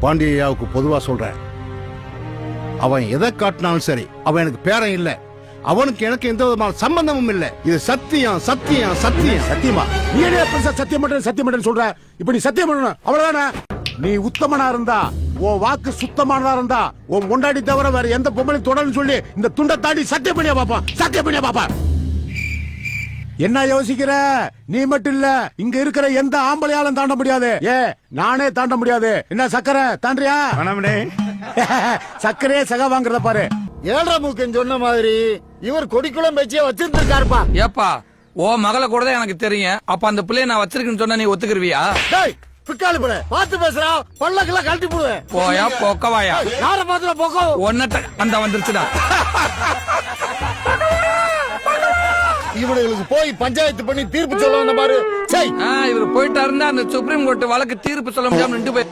பாண்டியாவுக்கு பொதுவா சொல்றேன், அவன் எதை காட்டினாலும் சரி, அவன் எனக்கு பேரன் இல்ல, அவனுக்கு எனக்கு எந்த விதமான சம்பந்தமும் இல்ல. இது சத்தியம் சத்தியம் சத்தியம். சத்தியமா? நீ என்ன பெருசா சத்தியம் பண்றேன்னு சொல்ற? இப்ப நீ சத்தியம் பண்ணணும், அவ்வளவுதானே? நீ உத்தமனா இருந்தா, உன் வாக்கு சுத்தமானதா இருந்தா, உன் கொண்டாடி தவிர வேற எந்த பொம்பளையும் தொடர்ந்து சொல்லி இந்த துண்டை தாண்டி சத்தியம் பண்ணியா பாப்பா, சத்தியம் பண்ணியா பாப்பா. என்ன யோசிக்கிற? நீ மட்டும் இல்ல, இங்க இருக்கிற எந்த ஆம்பளையாலும் தாண்ட முடியாது. நானே தாண்ட முடியாது. என்ன சக்கரை தாண்டியா? சக்கரையே சகா வாங்குறத பாரு. ஏழரை மூக்கன் சொன்ன மாதிரி இவர் கொடிக்குளம் பேச்சிய வச்சிருந்திருக்காருப்பா. ஏப்பா ஓ மகளை கூட தான் எனக்கு தெரியும். அப்ப அந்த பிள்ளைய நான் வச்சிருக்கேன்னு சொன்னா நீ ஒத்துக்குருவியா? பிக்காலு பிள்ளை பார்த்து பேசுறா, பல்லக்கெல்லாம் கழட்டி போடுவேன். போயா பொக்கவாயா? யார பாத்துல பொக்கோ? ஒன்னட்ட அந்த வந்துருச்சுடா. இவனுங்களுக்கு போய் பஞ்சாயத்து பண்ணி தீர்ப்பு சொல்ல வந்த பாரு. இவர் போயிட்டாருந்தா அந்த சுப்ரீம் கோர்ட் வழக்கு தீர்ப்பு சொல்ல முடியாம நின்று போய்